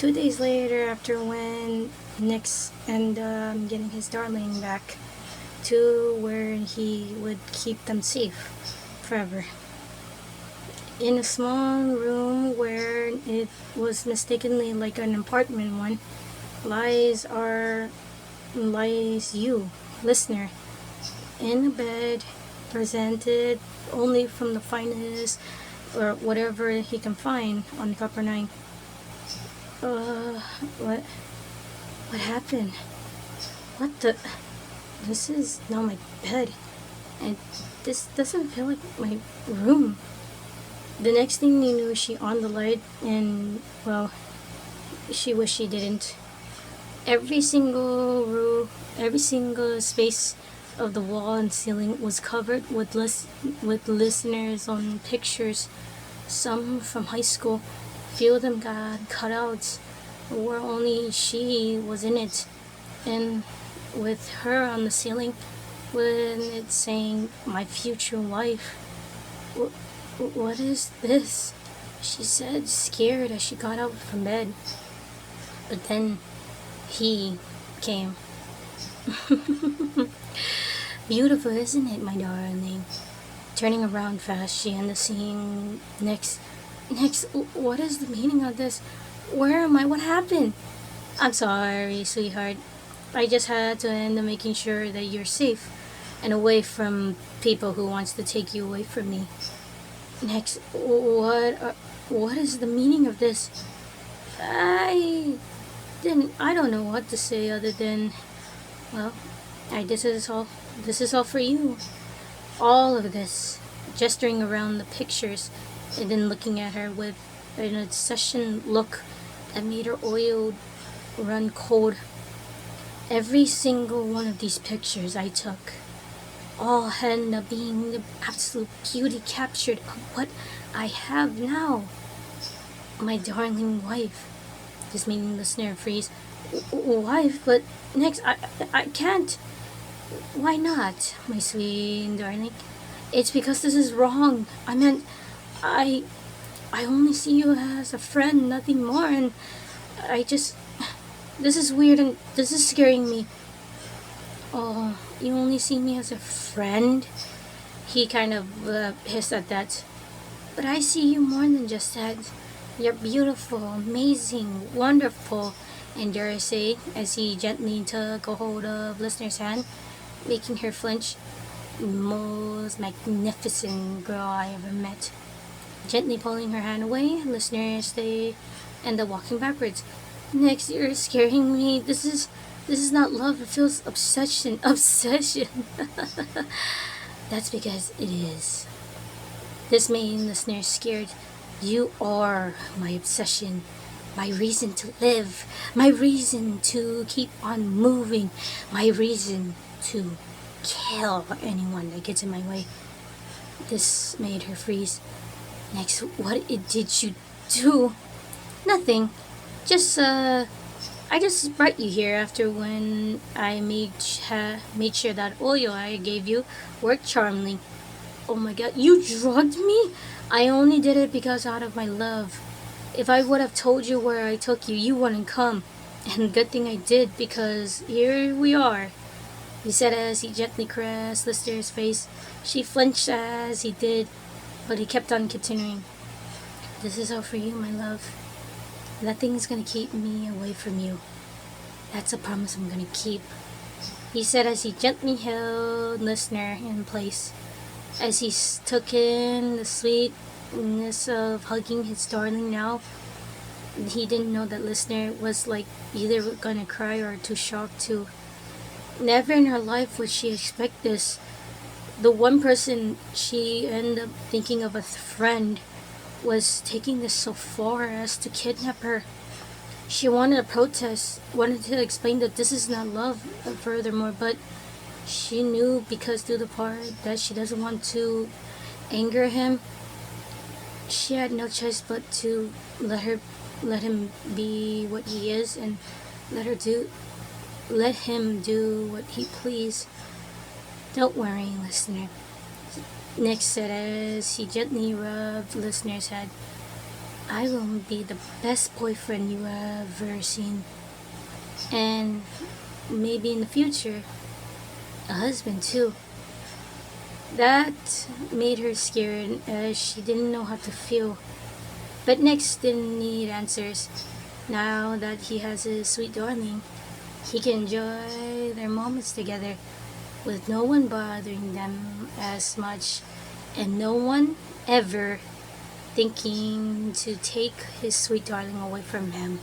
2 days later, after when Nick's and getting his darling back to where he would keep them safe forever. In a small room where it was mistakenly like an apartment one, lies you, listener, in a bed, presented only from the finest or whatever he can find on Copper 9. Uh, what? What happened? What the? This is not my bed. And this doesn't feel like my room. The next thing you knew, she on the light, and well, she wished she didn't. Every single room, every single space of the wall and ceiling was covered with listeners on pictures, some from high school. Few of them got cutouts where only she was in it, and with her on the ceiling, when it's saying "my future wife." What is this? She said, scared as she got up from bed. But then he came. Beautiful, isn't it, my darling? Turning around fast, she ended seeing Next, what is the meaning of this? Where am I? What happened? I'm sorry, sweetheart. I just had to end up making sure that you're safe and away from people who wants to take you away from me. Next, what is the meaning of this? I don't know what to say other than, well, this is all for you. All of this, gesturing around the pictures and then looking at her with an obsession look that made her oil run cold. Every single one of these pictures I took, all end up being the absolute beauty captured of what I have now. My darling wife. This meaning listener freeze. Wife, but Next, I can't. Why not, my sweet darling? It's because this is wrong. I meant, I only see you as a friend, nothing more, and this is weird and this is scaring me. Oh, you only see me as a friend? He kind of hissed at that. But I see you more than just that. You're beautiful, amazing, wonderful, and dare I say, as he gently took a hold of listener's hand, making her flinch. Most magnificent girl I ever met. Gently pulling her hand away, listener stay and the walking backwards. Next, you're scaring me. This is not love. It feels obsession. Obsession. That's because it is. This made listener scared. You are my obsession, my reason to live, my reason to keep on moving, my reason to kill anyone that gets in my way. This made her freeze. Next, what did you do? Nothing. I just brought you here after when I made sure that oil I gave you worked charmingly. Oh my god, you drugged me? I only did it because out of my love. If I would have told you where I took you, you wouldn't come. And good thing I did, because here we are. He said as he gently caressed Lister's face. She flinched as he did, but he kept on continuing. This is all for you, my love. Nothing's gonna keep me away from you. That's a promise I'm gonna keep. He said as he gently held Listener in place. As he took in the sweetness of hugging his darling now, he didn't know that Listener was like either gonna cry or too shocked to. Never in her life would she expect this. The one person she ended up thinking of, a friend, was taking this so far as to kidnap her. She wanted to protest, wanted to explain that this is not love, furthermore, but she knew because through the part that she doesn't want to anger him, she had no choice but to let him be what he is and let him do what he please. Don't worry, listener, Nick said as he gently rubbed Listener's head. I will be the best boyfriend you ever seen. And maybe in the future, a husband too. That made her scared as she didn't know how to feel. But Nix didn't need answers. Now that he has a sweet darling, he can enjoy their moments together with no one bothering them as much and no one ever thinking to take his sweet darling away from him.